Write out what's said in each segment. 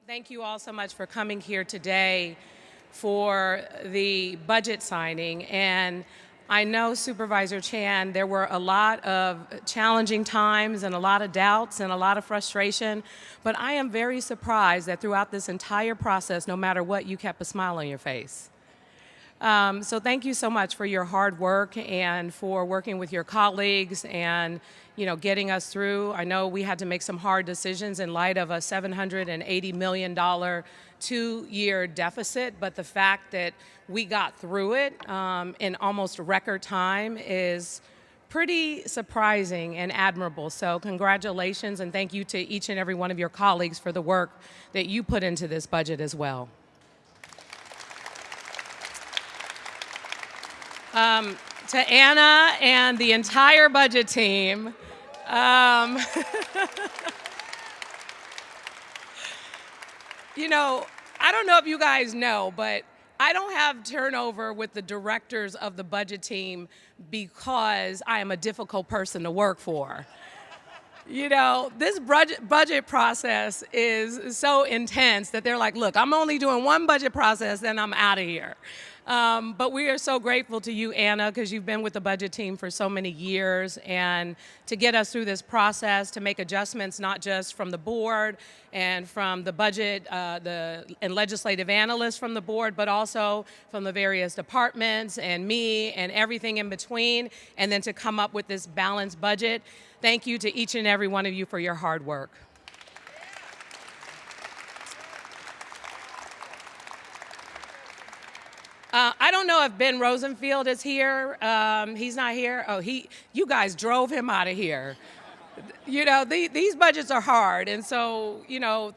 Thank you all so much for coming here today for the budget signing. And I know, Supervisor Chan, there were a lot of challenging times and a lot of doubts and a lot of frustration, but I am very surprised that throughout this entire process, no matter what, you kept a smile on your face. So thank you so much for your hard work and for working with your colleagues and getting us through. I know we had to make some hard decisions in light of a $780 million two-year deficit, but the fact that we got through it in almost record time is pretty surprising and admirable. So congratulations, and thank you to each and every one of your colleagues for the work that you put into this budget as well. To Anna and the entire budget team, I don't know if you guys know, but I don't have turnover with the directors of the budget team because I am a difficult person to work for. This budget process is so intense that they're like, look, I'm only doing one budget process, then I'm out of here. But we are so grateful to you, Anna, because you've been with the budget team for so many years, and to get us through this process, to make adjustments not just from the board and from the budget and legislative analysts from the board, but also from the various departments and me and everything in between, and then to come up with this balanced budget. Thank you to each and every one of you for your hard work. I don't know if Ben Rosenfield is here. He's not here. Oh, you guys drove him out of here. These budgets are hard. And so,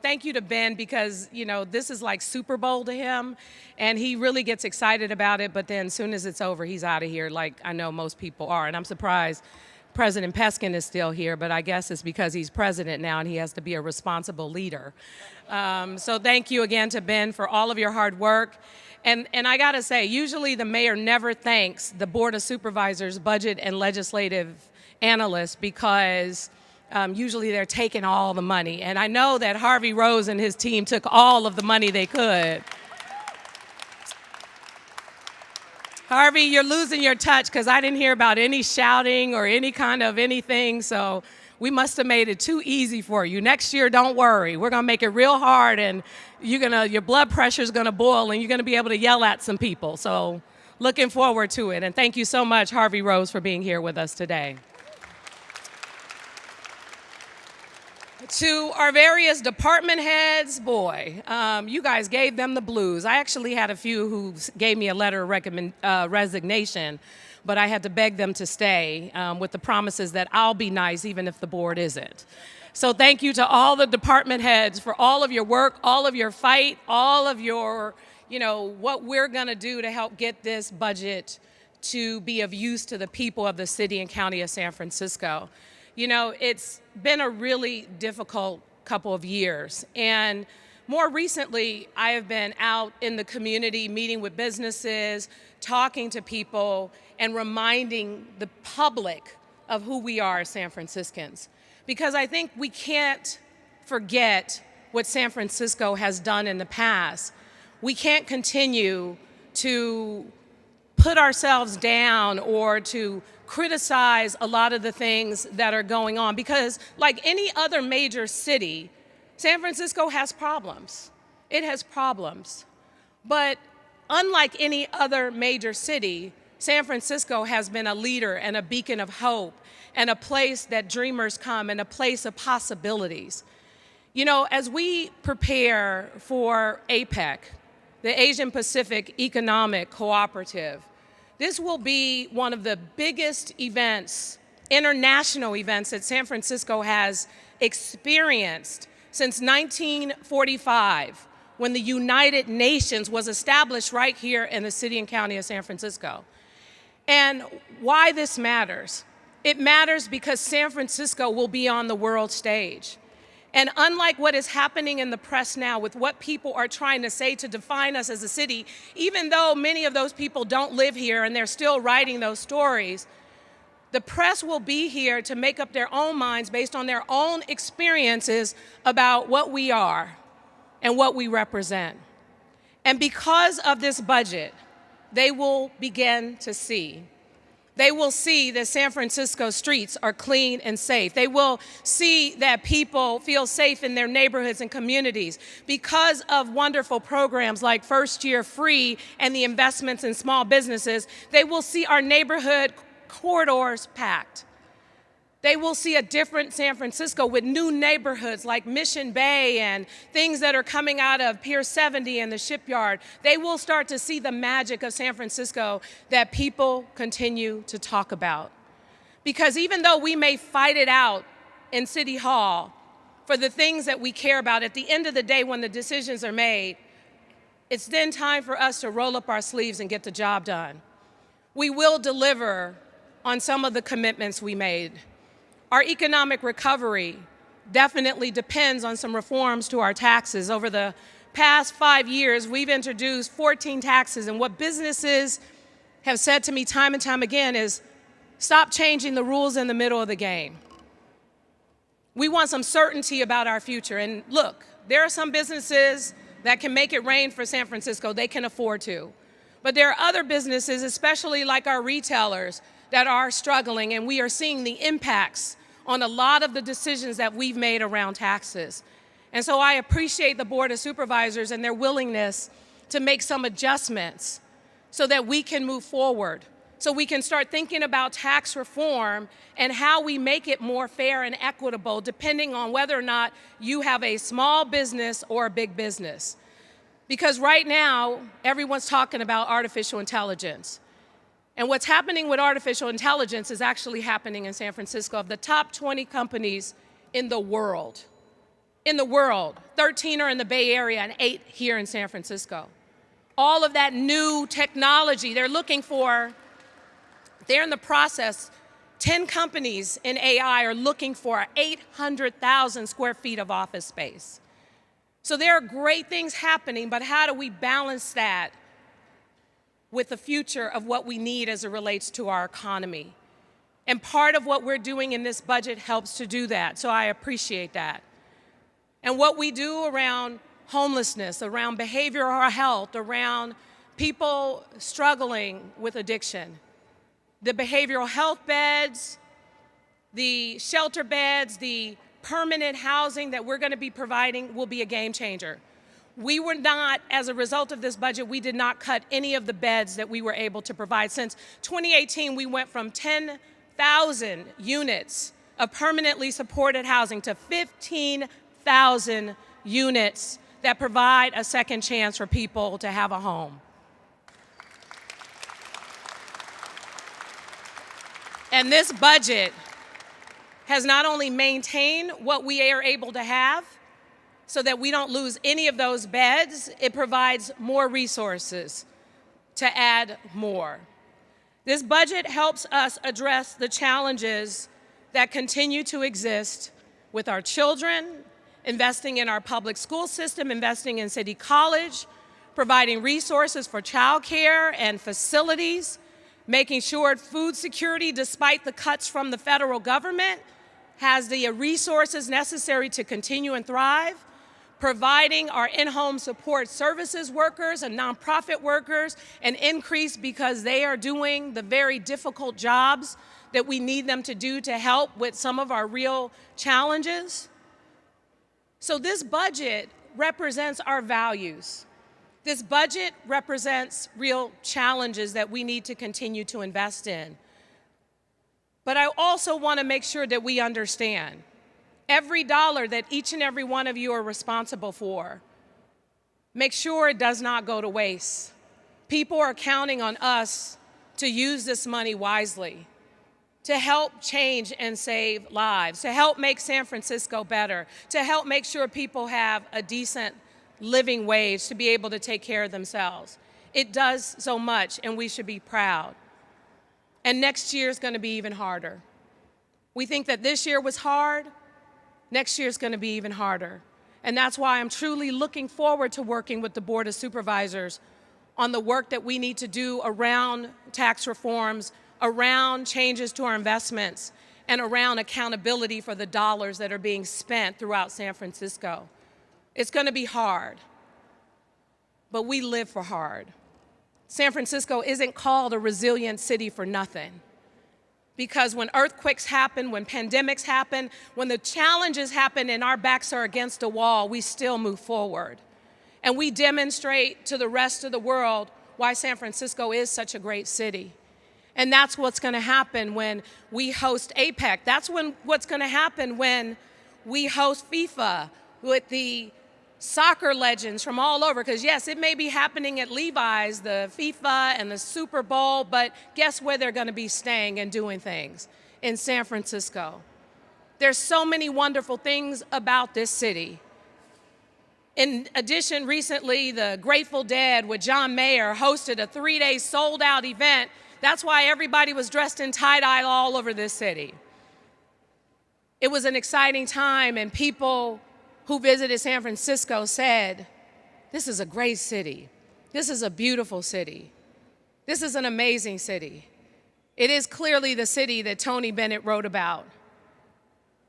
thank you to Ben, because, this is like Super Bowl to him. And he really gets excited about it. But then as soon as it's over, he's out of here, like I know most people are. And I'm surprised President Peskin is still here, but I guess it's because he's president now and he has to be a responsible leader. So thank you again to Ben for all of your hard work. And I gotta say, usually the mayor never thanks the Board of Supervisors budget and legislative analysts because usually they're taking all the money. And I know that Harvey Rose and his team took all of the money they could. Harvey, you're losing your touch because I didn't hear about any shouting or any kind of anything, so we must have made it too easy for you. Next year, don't worry. We're gonna make it real hard, and your blood pressure's gonna boil, and you're gonna be able to yell at some people. So looking forward to it, and thank you so much, Harvey Rose, for being here with us today. To our various department heads, boy, you guys gave them the blues. I actually had a few who gave me a letter of resignation, but I had to beg them to stay with the promises that I'll be nice even if the board isn't. So thank you to all the department heads for all of your work, all of your fight, all of your, what we're gonna do to help get this budget to be of use to the people of the city and county of San Francisco. It's been a really difficult couple of years. And more recently, I have been out in the community meeting with businesses, talking to people, and reminding the public of who we are as San Franciscans. Because I think we can't forget what San Francisco has done in the past. We can't continue to put ourselves down or to criticize a lot of the things that are going on, because like any other major city, San Francisco has problems. It has problems. But unlike any other major city, San Francisco has been a leader and a beacon of hope and a place that dreamers come and a place of possibilities. As we prepare for APEC, the Asian Pacific Economic Cooperative, this will be one of the biggest events, international events, that San Francisco has experienced since 1945, when the United Nations was established right here in the city and county of San Francisco. And why this matters? It matters because San Francisco will be on the world stage. And unlike what is happening in the press now with what people are trying to say to define us as a city, even though many of those people don't live here and they're still writing those stories, the press will be here to make up their own minds based on their own experiences about what we are. and what we represent. And because of this budget, they will begin to see. They will see that San Francisco streets are clean and safe. They will see that people feel safe in their neighborhoods and communities because of wonderful programs like First Year Free and the investments in small businesses. They will see our neighborhood corridors packed. They will see a different San Francisco with new neighborhoods like Mission Bay and things that are coming out of Pier 70 and the Shipyard. They will start to see the magic of San Francisco that people continue to talk about. Because even though we may fight it out in City Hall for the things that we care about, at the end of the day when the decisions are made, it's then time for us to roll up our sleeves and get the job done. We will deliver on some of the commitments we made. Our economic recovery definitely depends on some reforms to our taxes. Over the past 5 years, we've introduced 14 taxes, and what businesses have said to me time and time again is, stop changing the rules in the middle of the game. We want some certainty about our future, and look, there are some businesses that can make it rain for San Francisco. They can afford to. But there are other businesses, especially like our retailers, that are struggling, and we are seeing the impacts on a lot of the decisions that we've made around taxes. And so I appreciate the Board of Supervisors and their willingness to make some adjustments so that we can move forward, so we can start thinking about tax reform and how we make it more fair and equitable depending on whether or not you have a small business or a big business. Because right now, everyone's talking about artificial intelligence. And what's happening with artificial intelligence is actually happening in San Francisco. Of the top 20 companies in the world, 13 are in the Bay Area and 8 here in San Francisco. All of that new technology they're looking for, they're in the process. 10 companies in AI are looking for 800,000 square feet of office space. So there are great things happening, but how do we balance that with the future of what we need as it relates to our economy? And part of what we're doing in this budget helps to do that, so I appreciate that. And what we do around homelessness, around behavioral health, around people struggling with addiction. The behavioral health beds, the shelter beds, the permanent housing that we're going to be providing will be a game changer. We were not, as a result of this budget, we did not cut any of the beds that we were able to provide. Since 2018, we went from 10,000 units of permanently supported housing to 15,000 units that provide a second chance for people to have a home. And this budget has not only maintained what we are able to have, so that we don't lose any of those beds, it provides more resources to add more. This budget helps us address the challenges that continue to exist with our children, investing in our public school system, investing in City College, providing resources for childcare and facilities, making sure food security, despite the cuts from the federal government, has the resources necessary to continue and thrive, providing our in-home support services workers and nonprofit workers an increase because they are doing the very difficult jobs that we need them to do to help with some of our real challenges. So this budget represents our values. This budget represents real challenges that we need to continue to invest in. But I also want to make sure that we understand every dollar that each and every one of you are responsible for, make sure it does not go to waste. People are counting on us to use this money wisely, to help change and save lives, to help make San Francisco better, to help make sure people have a decent living wage to be able to take care of themselves. It does so much, and we should be proud. And next year is going to be even harder. We think that this year was hard. Next year is going to be even harder. And that's why I'm truly looking forward to working with the Board of Supervisors on the work that we need to do around tax reforms, around changes to our investments, and around accountability for the dollars that are being spent throughout San Francisco. It's going to be hard, but we live for hard. San Francisco isn't called a resilient city for nothing. Because when earthquakes happen, when pandemics happen, when the challenges happen and our backs are against a wall, we still move forward. And we demonstrate to the rest of the world why San Francisco is such a great city. And that's what's going to happen when we host APEC. That's what's going to happen when we host FIFA with the soccer legends from all over. Because yes, it may be happening at Levi's, the FIFA and the Super Bowl, but guess where they're going to be staying and doing things? In San Francisco. There's so many wonderful things about this city. In addition, recently, the Grateful Dead with John Mayer hosted a 3-day sold-out event. That's why everybody was dressed in tie-dye all over this city. It was an exciting time, and people who visited San Francisco said, this is a great city. This is a beautiful city. This is an amazing city. It is clearly the city that Tony Bennett wrote about,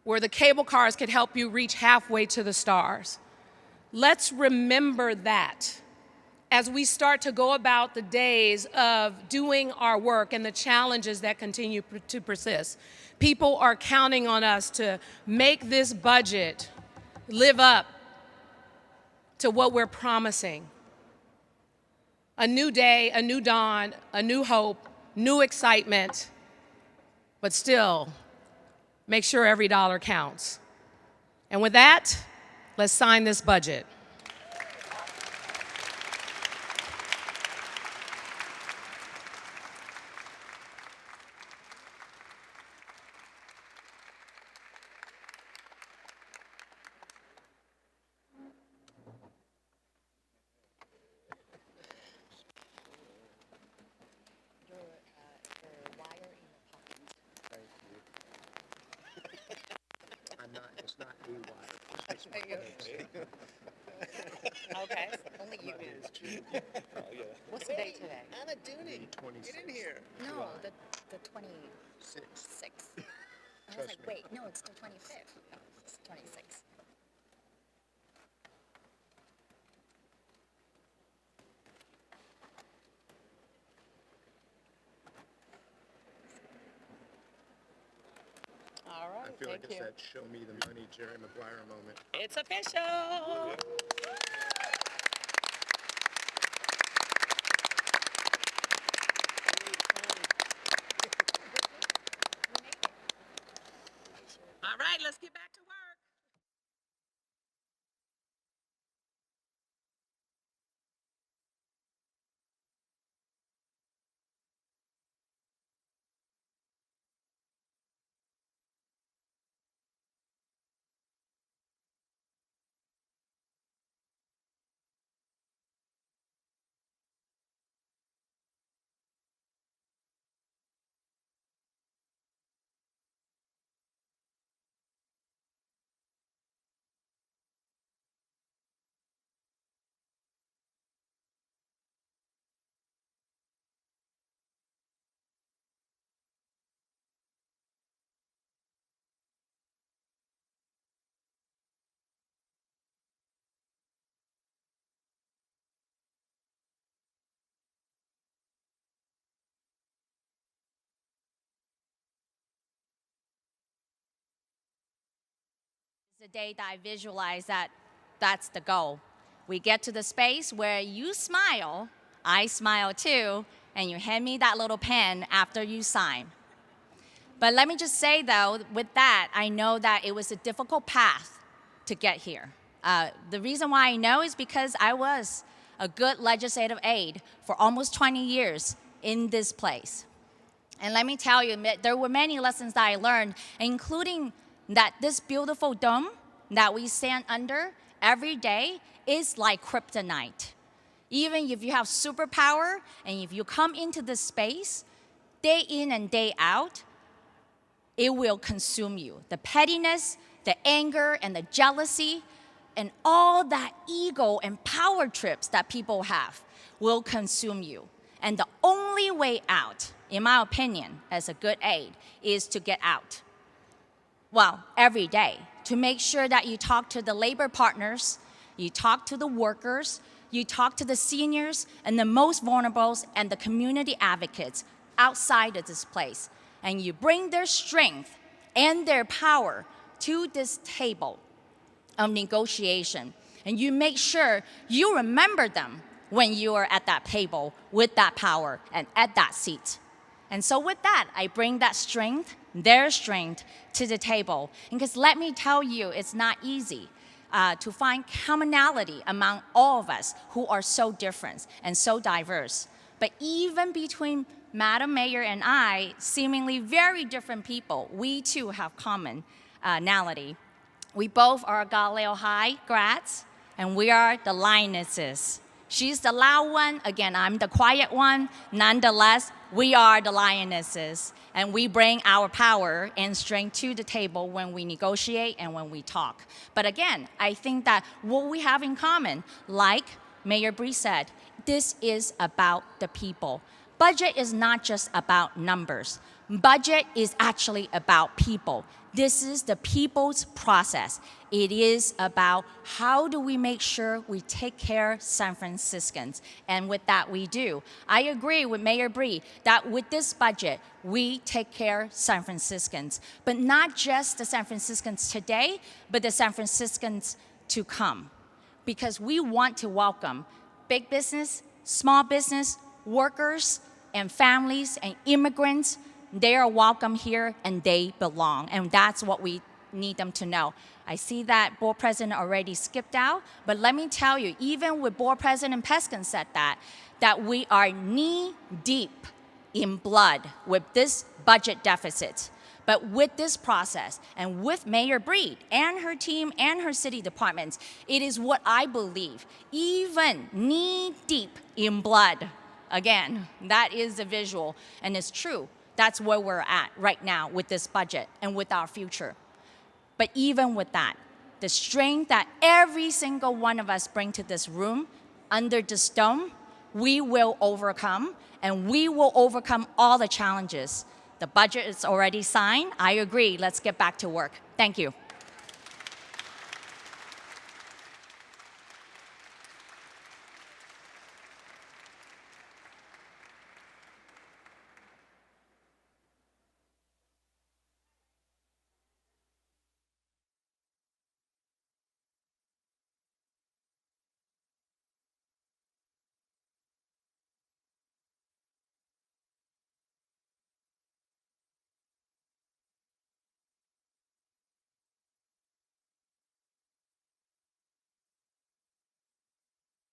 where the cable cars could help you reach halfway to the stars. Let's remember that as we start to go about the days of doing our work and the challenges that continue to persist. People are counting on us to make this budget live up to what we're promising. A new day, a new dawn, a new hope, new excitement, but still, make sure every dollar counts. And with that, let's sign this budget. It's not a wire. Okay, only you do. What's the date today? Anna Dooney, get in here. No, the 26th. I was like, wait, no, it's the 25th. No, it's 26th. All right, I feel like thank it's you. that show me the money Jerry Maguire moment. It's official. All right, let's get back to work. The day that I visualize that that's the goal. We get to the space where you smile, I smile too, and you hand me that little pen after you sign. But let me just say though, with that, I know that it was a difficult path to get here. The reason why I know is because I was a good legislative aide for almost 20 years in this place. And let me tell you, there were many lessons that I learned, including that this beautiful dome that we stand under every day is like kryptonite. Even if you have superpower and if you come into this space, day in and day out, it will consume you. The pettiness, the anger, and the jealousy, and all that ego and power trips that people have will consume you. And the only way out, in my opinion, as a good aide, is to get out. Well, every day, to make sure that you talk to the labor partners You talk to the workers, you talk to the seniors and the most vulnerables and the community advocates outside of this place. And you bring their strength and their power to this table of negotiation. And you make sure you remember them when you are at that table with that power and at that seat. And so with that, I bring that strength, their strength, to the table. And because let me tell you, it's not easy to find commonality among all of us who are so different and so diverse. But even between Madam Mayor and I, seemingly very different people, we too have commonality. We both are Galileo High grads, and we are the lionesses. She's the loud one, again, I'm the quiet one. Nonetheless, we are the lionesses, and we bring our power and strength to the table when we negotiate and when we talk. But again, I think that what we have in common, like Mayor Bree said, this is about the people. Budget is not just about numbers. Budget is actually about people. This is the people's process. It is about how do we make sure we take care of San Franciscans. And with that, we do. I agree with Mayor Bree that with this budget, we take care of San Franciscans. But not just the San Franciscans today, but the San Franciscans to come. Because we want to welcome big business, small business, workers, and families, and immigrants. They are welcome here and they belong. And that's what we need them to know. I see that board president already skipped out, but let me tell you, even with board president Peskin said that we are knee deep in blood with this budget deficit. But with this process and with Mayor Bree and her team and her city departments, it is what I believe, even knee deep in blood. Again, that is the visual and it's true. That's where we're at right now with this budget and with our future. But even with that, the strength that every single one of us bring to this room, under this dome, we will overcome, and we will overcome all the challenges. The budget is already signed. I agree. Let's get back to work. Thank you.